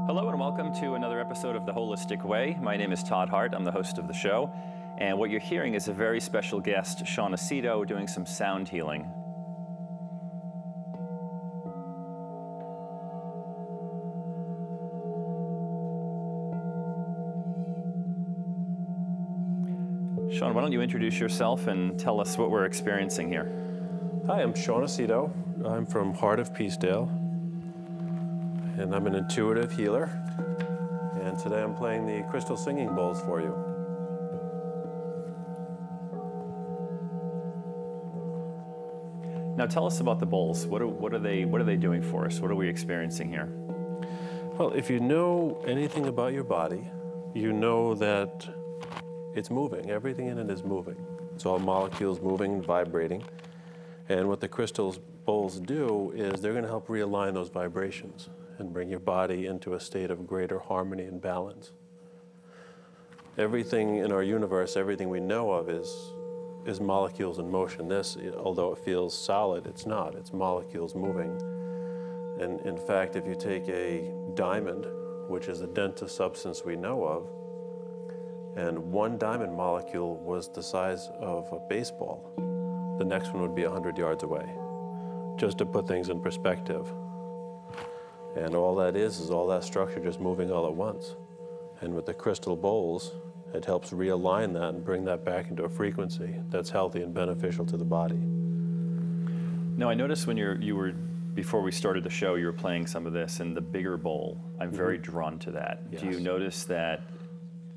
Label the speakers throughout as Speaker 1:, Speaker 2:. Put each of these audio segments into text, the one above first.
Speaker 1: Hello and welcome to another episode of The Holistic Way. My name is Todd Hart. I'm the host of the show. And what you're hearing is a very special guest, Shawn Aceto, doing some sound healing. Shawn, why don't you introduce yourself and tell us what we're experiencing here?
Speaker 2: Hi, I'm Shawn Aceto. I'm from Heart of Peacedale, and I'm an intuitive healer. And today I'm playing the crystal singing bowls for you.
Speaker 1: Now tell us about the bowls. What are they doing for us? What are we experiencing here?
Speaker 2: Well, if you know anything about your body, you know that it's moving. Everything in it is moving. It's all molecules moving and vibrating. And what the crystal bowls do is they're going to help realign those vibrations and bring your body into a state of greater harmony and balance. Everything in our universe, everything we know of is molecules in motion. This, although it feels solid, it's not. It's molecules moving. And in fact, if you take a diamond, which is the densest substance we know of, and one diamond molecule was the size of a baseball, the next one would be 100 yards away, just to put things in perspective. And all that is all that structure just moving all at once. And with the crystal bowls, it helps realign that and bring that back into a frequency that's healthy and beneficial to the body.
Speaker 1: Now, I noticed when before we started the show, you were playing some of this in the bigger bowl. I'm very drawn to that.
Speaker 2: Yes.
Speaker 1: Do you notice that,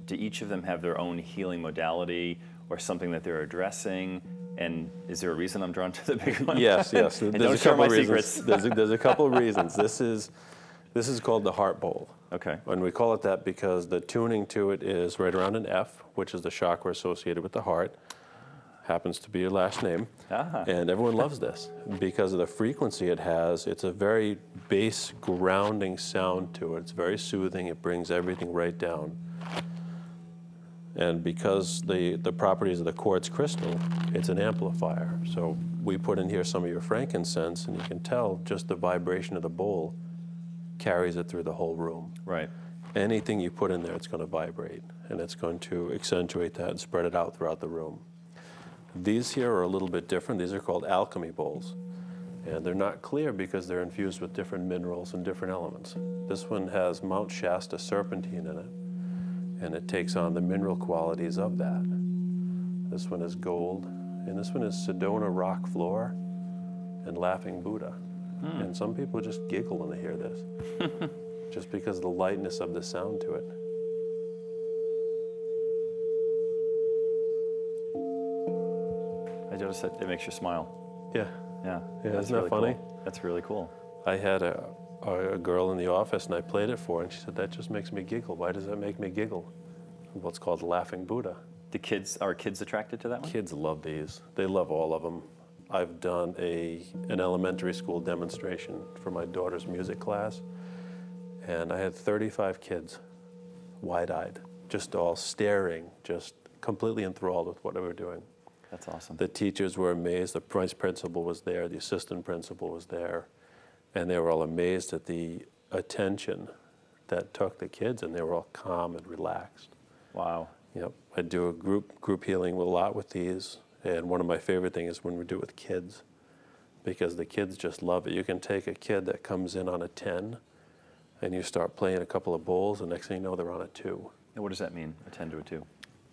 Speaker 1: do each of them have their own healing modality or something that they're addressing? And is there a reason I'm drawn to the bigger one?
Speaker 2: Yes.
Speaker 1: There's a couple of reasons.
Speaker 2: There's a couple of reasons. This is called the Heart Bowl.
Speaker 1: Okay.
Speaker 2: And we call it that because the tuning to it is right around an F, which is the chakra associated with the heart. Happens to be your last name.
Speaker 1: Ah.
Speaker 2: And everyone loves this because of the frequency it has. It's a very bass grounding sound to it. It's very soothing. It brings everything right down. And because the properties of the quartz crystal, it's an amplifier. So we put in here some of your frankincense, and you can tell just the vibration of the bowl carries it through the whole room.
Speaker 1: Right.
Speaker 2: Anything you put in there, it's going to vibrate, and it's going to accentuate that and spread it out throughout the room. These here are a little bit different. These are called Alchemy Bowls, and they're not clear because they're infused with different minerals and different elements. This one has Mount Shasta serpentine in it, and it takes on the mineral qualities of that. This one is gold, and this one is Sedona rock floor and laughing Buddha. And some people just giggle when they hear this, just because of the lightness of the sound to it.
Speaker 1: I noticed that it makes you smile.
Speaker 2: Yeah.
Speaker 1: Yeah.
Speaker 2: Isn't that funny?
Speaker 1: Cool. That's really cool.
Speaker 2: I had a girl in the office, and I played it for her, and she said, "That just makes me giggle. Why does that make me giggle?" What's called laughing Buddha.
Speaker 1: Are kids attracted to that one?
Speaker 2: Kids love these. They love all of them. I've done an elementary school demonstration for my daughter's music class, and I had 35 kids, wide-eyed, just all staring, just completely enthralled with what we were doing.
Speaker 1: That's awesome.
Speaker 2: The teachers were amazed. The vice principal was there. The assistant principal was there. And they were all amazed at the attention that took the kids, and they were all calm and relaxed.
Speaker 1: Wow.
Speaker 2: Yep. I do a group healing a lot with these, and one of my favorite things is when we do it with kids, because the kids just love it. You can take a kid that comes in on a 10, and you start playing a couple of bowls, and next thing you know, they're on a 2.
Speaker 1: And what does that mean, a 10 to a 2?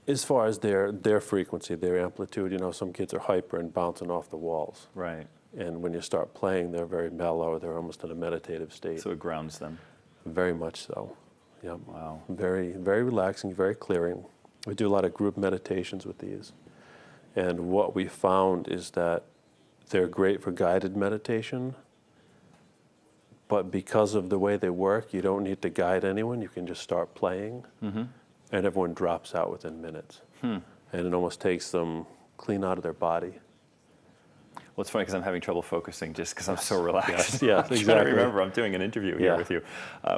Speaker 2: As far as their frequency, their amplitude, you know, some kids are hyper and bouncing off the walls.
Speaker 1: Right.
Speaker 2: And when you start playing, they're very mellow. They're almost in a meditative state.
Speaker 1: So it grounds them.
Speaker 2: Very much so. Yep.
Speaker 1: Wow.
Speaker 2: Very, very relaxing, very clearing. We do a lot of group meditations with these. And what we found is that they're great for guided meditation, but because of the way they work, you don't need to guide anyone. You can just start playing, and everyone drops out within minutes. And it almost takes them clean out of their body.
Speaker 1: Well, it's funny because I'm having trouble focusing just because I'm so relaxed.
Speaker 2: Yes,
Speaker 1: I'm
Speaker 2: exactly.
Speaker 1: trying to remember I'm doing an interview here with you,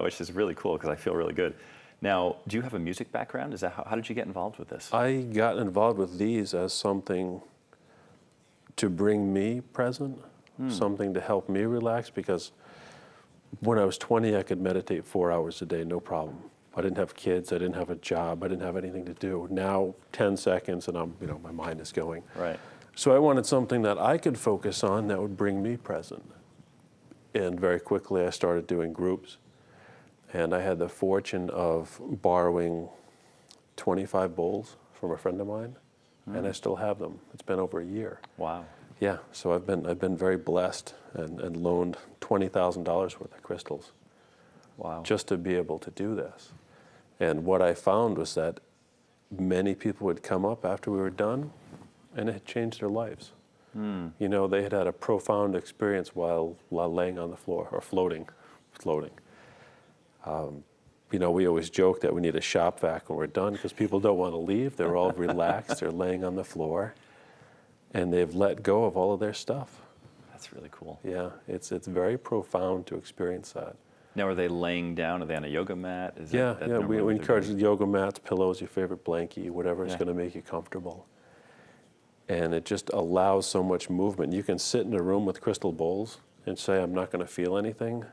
Speaker 1: which is really cool because I feel really good. Now, do you have a music background? Is that how did you get involved with this?
Speaker 2: I got involved with these as something to bring me present, something to help me relax, because when I was 20, I could meditate 4 hours a day, no problem. I didn't have kids, I didn't have a job, I didn't have anything to do. Now, 10 seconds and my mind is going.
Speaker 1: Right.
Speaker 2: So I wanted something that I could focus on that would bring me present. And very quickly I started doing groups. And I had the fortune of borrowing 25 bowls from a friend of mine, and I still have them. It's been over a year.
Speaker 1: Wow.
Speaker 2: Yeah, so I've been very blessed and loaned $20,000 worth of crystals.
Speaker 1: Wow.
Speaker 2: Just to be able to do this. And what I found was that many people would come up after we were done, and it had changed their lives. You know, they had had a profound experience while laying on the floor or floating. You know, we always joke that we need a shop vac when we're done because people don't want to leave. They're all relaxed. They're laying on the floor, and they've let go of all of their stuff.
Speaker 1: That's really cool.
Speaker 2: Yeah, it's very profound to experience that.
Speaker 1: Now, are they laying down? Are they on a yoga mat? Is
Speaker 2: Yeah,
Speaker 1: that
Speaker 2: yeah.
Speaker 1: normally
Speaker 2: We
Speaker 1: what they're
Speaker 2: encourage
Speaker 1: doing?
Speaker 2: yoga mats, pillows, your favorite blankie, whatever is
Speaker 1: Yeah.
Speaker 2: going to make you comfortable. And it just allows so much movement. You can sit in a room with crystal bowls and say, I'm not going to feel anything,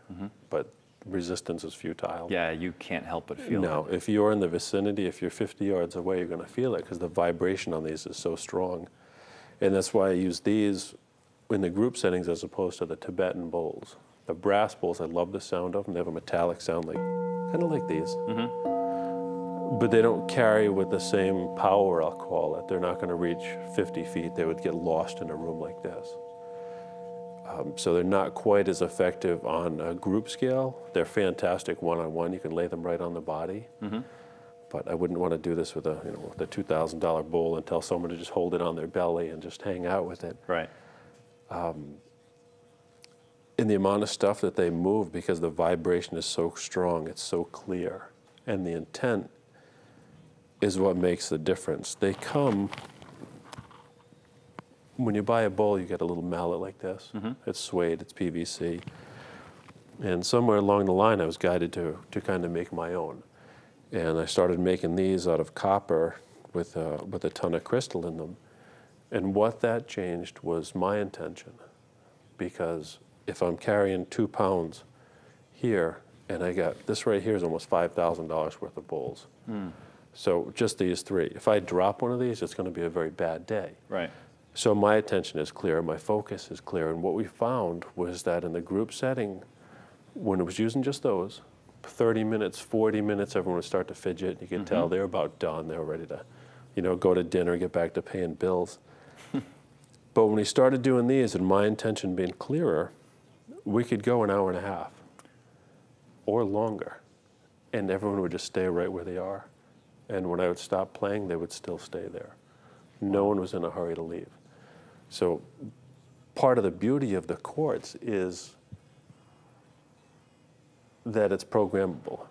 Speaker 2: but resistance is futile.
Speaker 1: Yeah, you can't help but feel it.
Speaker 2: No, if you're in the vicinity, if you're 50 yards away, you're going to feel it because the vibration on these is so strong. And that's why I use these in the group settings as opposed to the Tibetan bowls. The brass bowls, I love the sound of them. They have a metallic sound, kind of like these. But they don't carry with the same power, I'll call it. They're not going to reach 50 feet. They would get lost in a room like this. So they're not quite as effective on a group scale. They're fantastic one-on-one. You can lay them right on the body. But I wouldn't want to do this with with a $2,000 bowl and tell someone to just hold it on their belly and just hang out with it.
Speaker 1: Right.
Speaker 2: In the amount of stuff that they move, because the vibration is so strong, it's so clear. And the intent is what makes the difference. They come, when you buy a bowl, you get a little mallet like this. It's suede, it's PVC. And somewhere along the line, I was guided to kind of make my own. And I started making these out of copper with a ton of crystal in them. And what that changed was my intention. Because if I'm carrying 2 pounds here, and I got, this right here is almost $5,000 worth of bowls. So just these 3. If I drop one of these, it's going to be a very bad day.
Speaker 1: Right.
Speaker 2: So my attention is clear, my focus is clear. And what we found was that in the group setting, when it was using just those, 30 minutes, 40 minutes, everyone would start to fidget. You could tell they're about done. They were ready to, go to dinner, get back to paying bills. But when we started doing these, and my intention being clearer, we could go an hour and a half or longer, and everyone would just stay right where they are. And when I would stop playing, they would still stay there. No one was in a hurry to leave. So part of the beauty of the quartz is that it's programmable.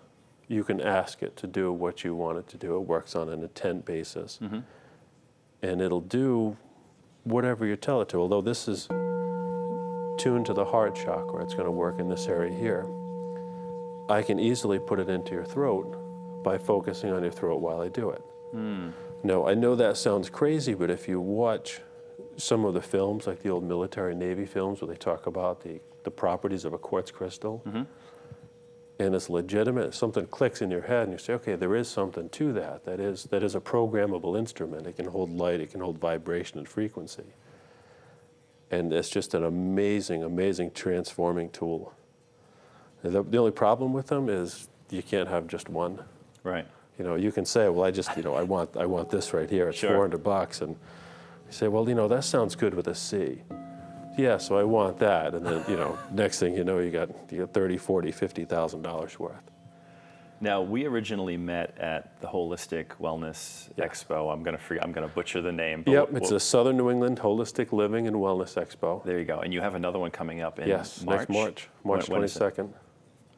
Speaker 2: You can ask it to do what you want it to do. It works on an intent basis. And it'll do whatever you tell it to. Although this is tuned to the heart chakra, it's going to work in this area here. I can easily put it into your throat by focusing on your throat while I do it. Now, I know that sounds crazy, but if you watch some of the films, like the old military Navy films where they talk about the properties of a quartz crystal, and it's legitimate, something clicks in your head and you say, okay, there is something to that. That is a programmable instrument. It can hold light, it can hold vibration and frequency. And it's just an amazing, amazing transforming tool. The only problem with them is you can't have just one.
Speaker 1: Right.
Speaker 2: You can say, well, I want this right here. It's
Speaker 1: Sure.
Speaker 2: $400, and you say, well, that sounds good with a C. Yeah, so I want that, and then next thing you know, you got $30,000, $40,000, $50,000 worth.
Speaker 1: Now, we originally met at the Holistic Wellness Expo. I'm gonna butcher the name. But
Speaker 2: Yep, it's the Southern New England Holistic Living and Wellness Expo.
Speaker 1: There you go. And you have another one coming up in
Speaker 2: Yes,
Speaker 1: March?
Speaker 2: next March, March
Speaker 1: When is it?
Speaker 2: 22nd.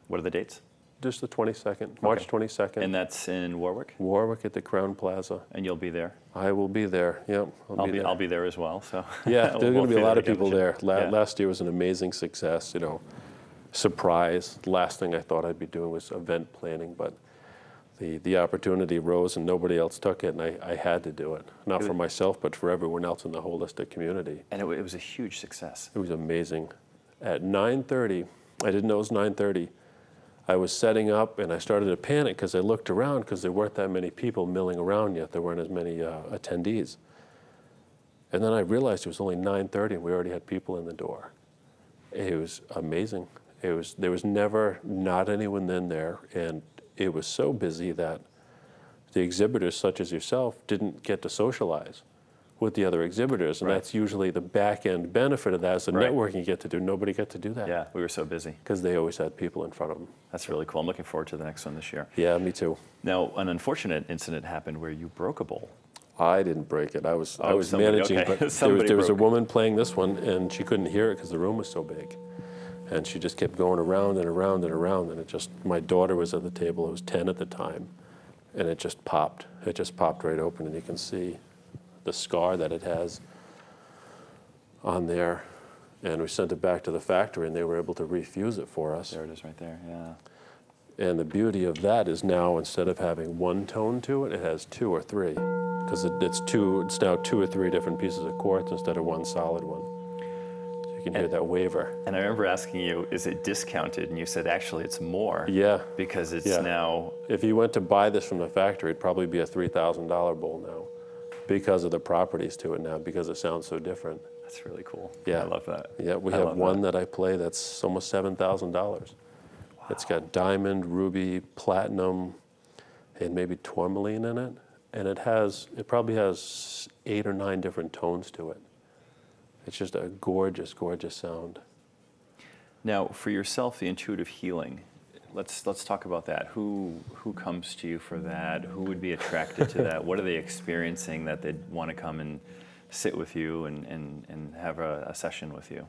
Speaker 1: What are the dates?
Speaker 2: Just the 22nd, March 22nd.
Speaker 1: And that's in Warwick?
Speaker 2: Warwick at the Crown Plaza.
Speaker 1: And you'll be there?
Speaker 2: I will be there. Yep,
Speaker 1: I'll be there as well. So
Speaker 2: yeah, there's going to be a lot of people there.
Speaker 1: Yeah.
Speaker 2: Last year was an amazing success. Surprise. Last thing I thought I'd be doing was event planning, but the opportunity rose and nobody else took it, and I had to do it. Not for myself, but for everyone else in the holistic community.
Speaker 1: And it was a huge success.
Speaker 2: It was amazing. At 9:30, I didn't know it was 9:30. I was setting up, and I started to panic because I looked around because there weren't that many people milling around yet. There weren't as many attendees. And then I realized it was only 9:30, and we already had people in the door. It was amazing. There was never not anyone in there, and it was so busy that the exhibitors, such as yourself, didn't get to socialize with the other exhibitors, and that's usually the back-end benefit of that is the networking you get to do. Nobody got to do that.
Speaker 1: Yeah, we were so busy.
Speaker 2: Because they always had people in front of them.
Speaker 1: That's really cool. I'm looking forward to the next one this year.
Speaker 2: Yeah, me too.
Speaker 1: Now, an unfortunate incident happened where you broke a bowl.
Speaker 2: I didn't break it. I was
Speaker 1: somebody,
Speaker 2: managing,
Speaker 1: okay.
Speaker 2: but there was a woman playing this one, and she couldn't hear it because the room was so big. And she just kept going around and around and around, and it just, my daughter was at the table, it was 10 at the time, and it just popped. It just popped right open, and you can see the scar that it has on there. And we sent it back to the factory, and they were able to refuse it for us.
Speaker 1: There it is right there, yeah.
Speaker 2: And the beauty of that is now, instead of having one tone to it, it has 2 or 3. Because it's now 2 or 3 different pieces of quartz instead of one solid one. So you can hear that waver.
Speaker 1: And I remember asking you, is it discounted? And you said, actually, it's more.
Speaker 2: Yeah.
Speaker 1: Because it's now...
Speaker 2: If you went to buy this from the factory, it'd probably be a $3,000 bowl now because of the properties to it now, because it sounds so different.
Speaker 1: That's really cool.
Speaker 2: Yeah.
Speaker 1: I love that.
Speaker 2: Yeah, we have one that I play that's almost $7,000. Wow. It's got diamond, ruby, platinum, and maybe tourmaline in it. And it probably has 8 or 9 different tones to it. It's just a gorgeous, gorgeous sound.
Speaker 1: Now, for yourself, the intuitive healing, let's talk about that. Who comes to you for that? Who would be attracted to that? What are they experiencing that they'd want to come and sit with you and have a session with you?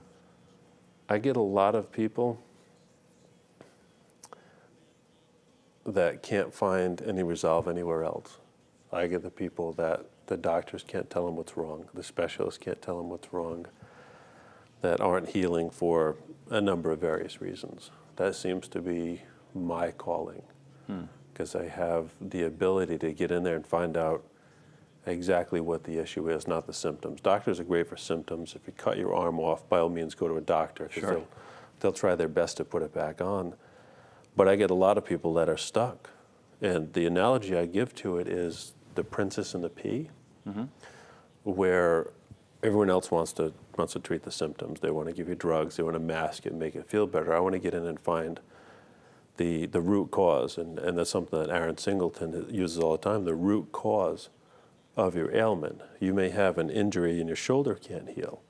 Speaker 2: I get a lot of people that can't find any resolve anywhere else. I get the people that the doctors can't tell them what's wrong, the specialists can't tell them what's wrong, that aren't healing for a number of various reasons. That seems to be my calling, because I have the ability to get in there and find out exactly what the issue is, not the symptoms. Doctors are great for symptoms. If you cut your arm off, by all means go to a doctor, because they'll try their best to put it back on. But I get a lot of people that are stuck. And the analogy I give to it is the princess and the pea, where everyone else wants to treat the symptoms. They want to give you drugs. They want to mask it, make it feel better. I want to get in and find the root cause. And that's something that Aaron Singleton uses all the time, the root cause of your ailment. You may have an injury and your shoulder can't heal,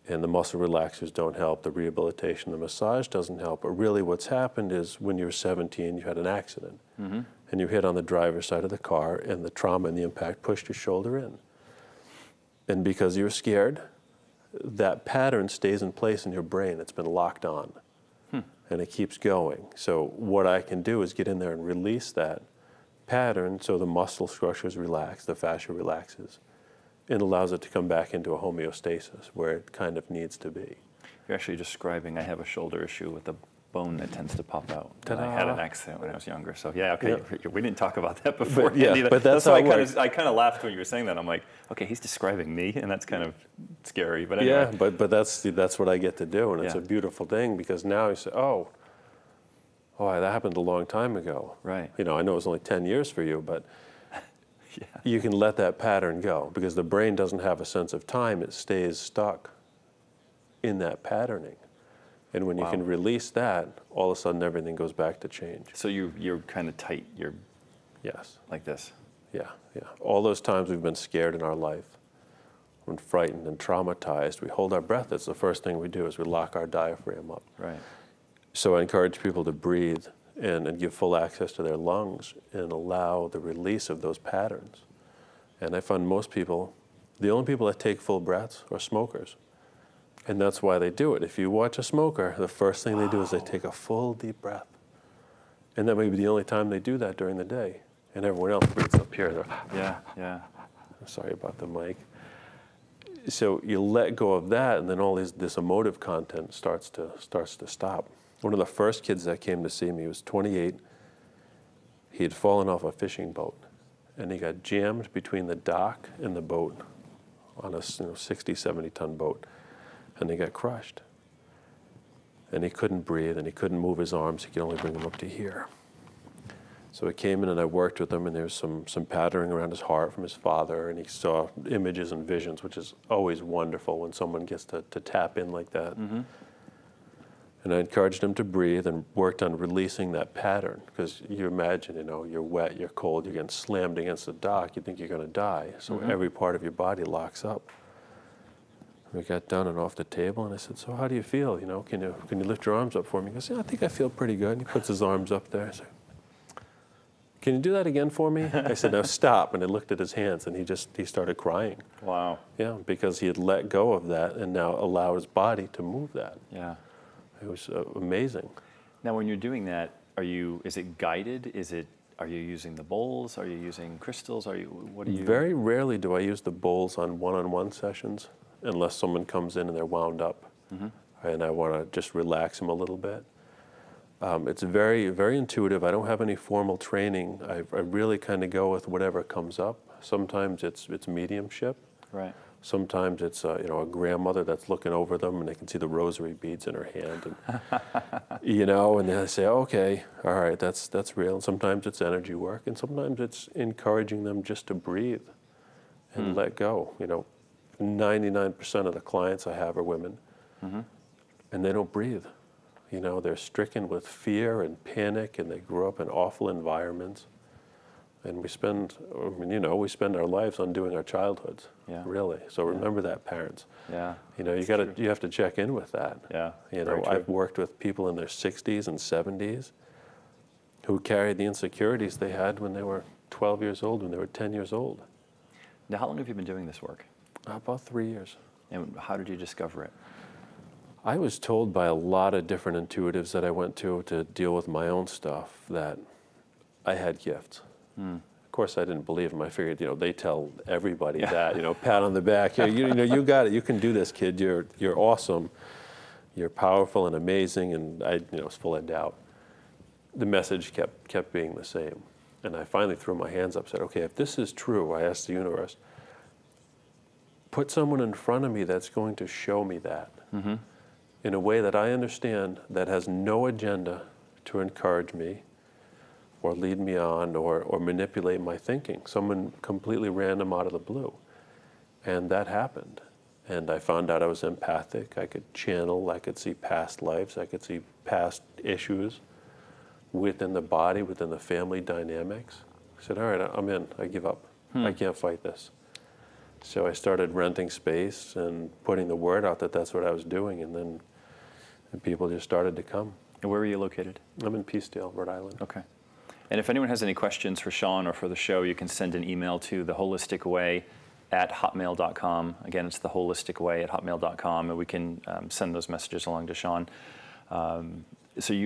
Speaker 2: and the muscle relaxers don't help, the rehabilitation, the massage doesn't help, but really what's happened is when you were 17, you had an accident, and you hit on the driver's side of the car, and the trauma and the impact pushed your shoulder in. And because you're scared, that pattern stays in place in your brain. It's been locked on, and it keeps going. So what I can do is get in there and release that pattern so the muscle structures relax, the fascia relaxes, and allows it to come back into a homeostasis where it kind of needs to be.
Speaker 1: You're actually describing, I have a shoulder issue with a bone that tends to pop out. And I had an accident when I was younger. So yeah, okay, we didn't talk about that before.
Speaker 2: But that's how
Speaker 1: I kind of laughed when you were saying that. I'm like, okay, he's describing me, and that's kind of scary. But anyway.
Speaker 2: Yeah, but that's what I get to do, and it's a beautiful thing, because now you say, oh, that happened a long time ago.
Speaker 1: Right.
Speaker 2: You know, I know it was only 10 years for you, but you can let that pattern go, because the brain doesn't have a sense of time. It stays stuck in that patterning. And when you can release that, all of a sudden everything goes back to change.
Speaker 1: So you're kind of tight. You're like this.
Speaker 2: Yeah. All those times we've been scared in our life, when frightened and traumatized, we hold our breath. That's the first thing we do, is we lock our diaphragm up.
Speaker 1: Right.
Speaker 2: So I encourage people to breathe and give full access to their lungs and allow the release of those patterns. And I find most people, the only people that take full breaths are smokers. And that's why they do it. If you watch a smoker, the first thing they do is they take a full deep breath. And that may be the only time they do that during the day. And everyone else breathes up here.
Speaker 1: Yeah.
Speaker 2: I'm sorry about the mic. So you let go of that, and then all this emotive content starts to stop. One of the first kids that came to see me was 28. He had fallen off a fishing boat, and he got jammed between the dock and the boat on a 60, 70-ton boat, and he got crushed. And he couldn't breathe, and he couldn't move his arms. He could only bring them up to here. So I came in and I worked with him, and there was some patterning around his heart from his father, and he saw images and visions, which is always wonderful when someone gets to tap in like that.
Speaker 1: Mm-hmm.
Speaker 2: And I encouraged him to breathe and worked on releasing that pattern, because you imagine, you know, you're wet, you're cold, you're getting slammed against the dock, you think you're going to die. So
Speaker 1: Mm-hmm.
Speaker 2: every part of your body locks up. We got down and off the table, and I said, so how do you feel? You know, can you lift your arms up for me? He goes, yeah, I think I feel pretty good. And he puts his arms up there. I said, can you do that again for me? I said, now stop. And I looked at his hands, and he started crying.
Speaker 1: Wow.
Speaker 2: Yeah, because he had let go of that and now allowed his body to move that.
Speaker 1: Yeah.
Speaker 2: It was amazing.
Speaker 1: Now, when you're doing that, is it guided? Are you using the bowls? Are you using crystals? What are you?
Speaker 2: Very rarely do I use the bowls on one-on-one sessions, unless someone comes in and they're wound up,
Speaker 1: Mm-hmm.
Speaker 2: and I want to just relax them a little bit. It's very, very intuitive. I don't have any formal training. I really kind of go with whatever comes up. Sometimes it's mediumship.
Speaker 1: Right.
Speaker 2: Sometimes it's a grandmother that's looking over them, and they can see the rosary beads in her hand, and and they say, okay, all right, that's real. And sometimes it's energy work, and sometimes it's encouraging them just to breathe and let go. 99% of the clients I have are women,
Speaker 1: Mm-hmm.
Speaker 2: and they don't breathe. They're stricken with fear and panic, and they grew up in awful environments. And we spend our lives undoing our childhoods,
Speaker 1: Yeah.
Speaker 2: really. So remember that, parents.
Speaker 1: Yeah.
Speaker 2: You have to check in with that.
Speaker 1: Yeah. Very true.
Speaker 2: I've worked with people in their 60s and 70s who carried the insecurities they had when they were 12 years old, when they were 10 years old.
Speaker 1: Now, how long have you been doing this work?
Speaker 2: About 3 years.
Speaker 1: And how did you discover it?
Speaker 2: I was told by a lot of different intuitives that I went to deal with my own stuff that I had gifts. Of course, I didn't believe them. I figured, they tell everybody that, pat on the back. Here, you got it. You can do this, kid. You're awesome. You're powerful and amazing. And I, was full of doubt. The message kept being the same. And I finally threw my hands up, said, okay, if this is true, I asked the universe, put someone in front of me that's going to show me that
Speaker 1: Mm-hmm.
Speaker 2: in a way that I understand, that has no agenda to encourage me or lead me on or manipulate my thinking. Someone completely random out of the blue. And that happened. And I found out I was empathic. I could channel. I could see past lives. I could see past issues within the body, within the family dynamics. I said, all right, I'm in. I give up. I can't fight this. So I started renting space and putting the word out that that's what I was doing. And then people just started to come.
Speaker 1: And where were you located?
Speaker 2: I'm in Peacedale, Rhode Island.
Speaker 1: Okay. And if anyone has any questions for Shawn or for the show, you can send an email to theholisticway@hotmail.com. Again, it's theholisticway@hotmail.com, and we can send those messages along to Shawn. We're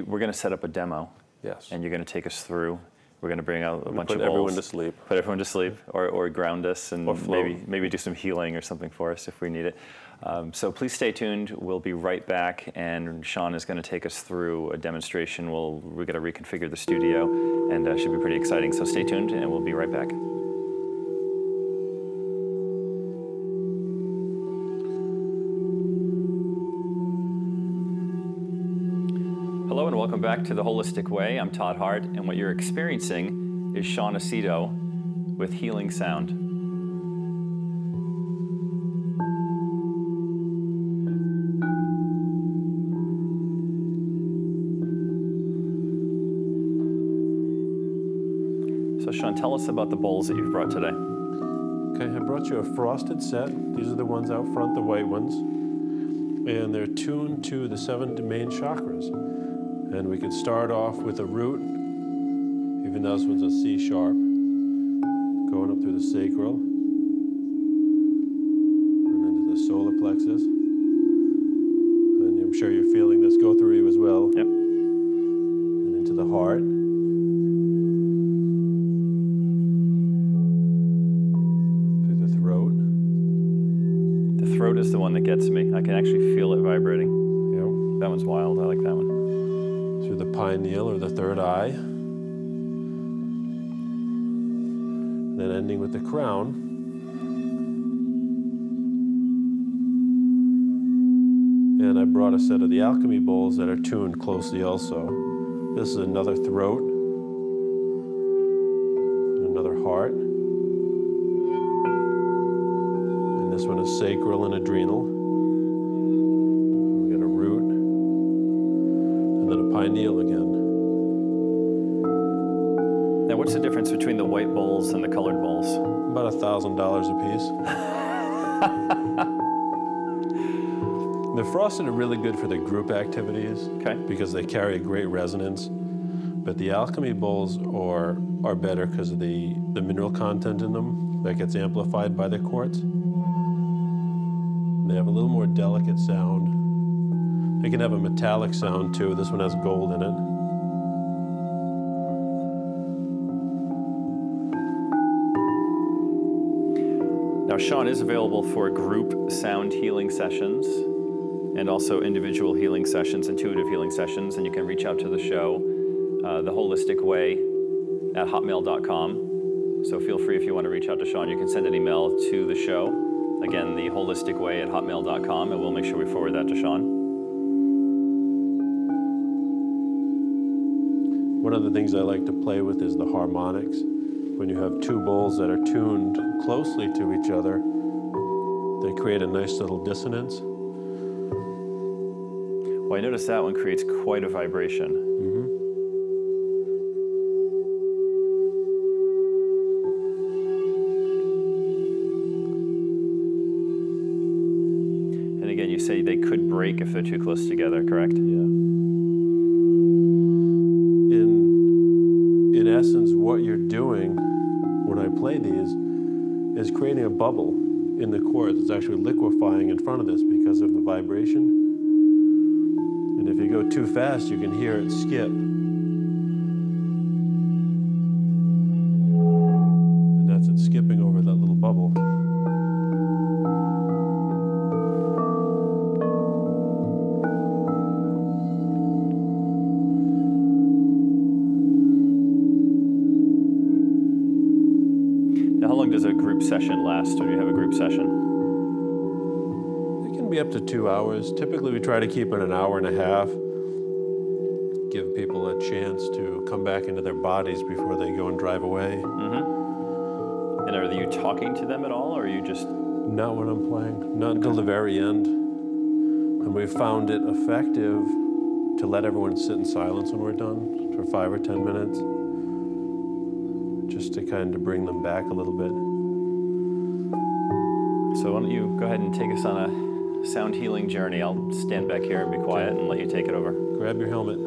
Speaker 1: going to set up a demo.
Speaker 2: Yes.
Speaker 1: And you're going to take us through. We're going to bring out a bunch of
Speaker 2: Put everyone
Speaker 1: bowls.
Speaker 2: to sleep.
Speaker 1: Put everyone to sleep, or ground us, and
Speaker 2: Or float.
Speaker 1: maybe do some healing or something for us if we need it. So please stay tuned. We'll be right back, and Shawn is going to take us through a demonstration. We're going to reconfigure the studio, and it should be pretty exciting. So stay tuned, and we'll be right back. Hello, and welcome back to The Holistic Way. I'm Todd Hart, and what you're experiencing is Shawn Aceto with Healing Sound. So Shawn, tell us about the bowls that you've brought today.
Speaker 2: Okay, I brought you a frosted set. These are the ones out front, the white ones. And they're tuned to the 7 main chakras. And we could start off with a root, even though this one's a C sharp, going up through the sacral, and into the solar plexus. And I'm sure you're feeling this go through you as well.
Speaker 1: Yep.
Speaker 2: And into the heart. Through the throat.
Speaker 1: The throat is the one that gets me. I can actually feel it vibrating.
Speaker 2: Yep.
Speaker 1: That one's wild. I like that one.
Speaker 2: Through the pineal or the third eye. Then ending with the crown. And I I brought a set of the Alchemy Bowls that are tuned closely also. This is another throat, another heart, and this one is sacral and adrenal. We got a root, and then a pineal again.
Speaker 1: Now, what's the difference between the white bowls and the colored bowls?
Speaker 2: About $1,000 a piece. The frosted are really good for the group activities,
Speaker 1: Okay.
Speaker 2: because they carry a great resonance. But the Alchemy Bowls are better because of the mineral content in them that gets amplified by the quartz. They have a little more delicate sound. They can have a metallic sound too. This one has gold in it.
Speaker 1: Now, Shawn is available for group sound healing sessions and also individual healing sessions, intuitive healing sessions, and you can reach out to the show, The Holistic Way at hotmail.com. So feel free if you want to reach out to Shawn, you can send an email to the show. Again, The Holistic Way at hotmail.com, and we'll make sure we forward that to Shawn.
Speaker 2: One of the things I like to play with is the harmonics. When you have two bowls that are tuned closely to each other, they create a nice little dissonance.
Speaker 1: Well, I noticed that one creates quite a vibration.
Speaker 2: Mm-hmm.
Speaker 1: And again, you say they could break if they're too close together, correct?
Speaker 2: Yeah. In essence, what you're doing when I play these is creating a bubble in the quartz. It's actually liquefying in front of this because of the vibration. And if you go too fast, you can hear it skip. And that's it skipping over that little bubble.
Speaker 1: Now, how long does a group session last, or do you have a group session?
Speaker 2: It can be up to 2 hours. Typically, we try to keep it an hour and a half. Give people a chance to come back into their bodies before they go and drive away.
Speaker 1: Mm-hmm. And are you talking to them at all, or are you just...
Speaker 2: Not when I'm playing, not until the very end. And we've found it effective to let everyone sit in silence when we're done for 5 or 10 minutes, just to kind of bring them back a little bit.
Speaker 1: So why don't you go ahead and take us on a sound healing journey. I'll stand back here and be quiet and let you take it over.
Speaker 2: Grab your helmet.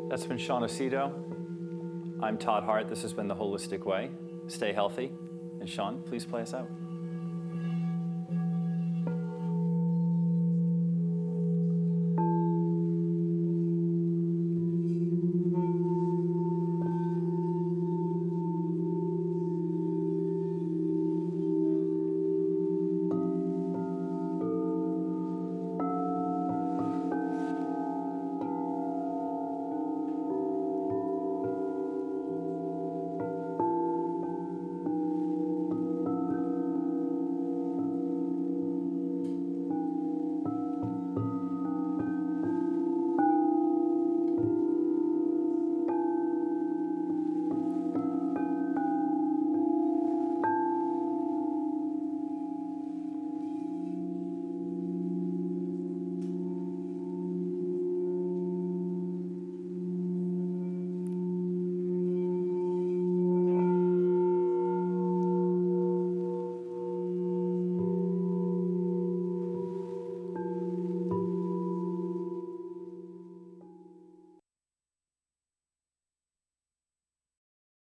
Speaker 1: That's been Shawn Aceto. I'm Todd Hart. This has been The Holistic Way. Stay healthy. And Shawn, please play us out.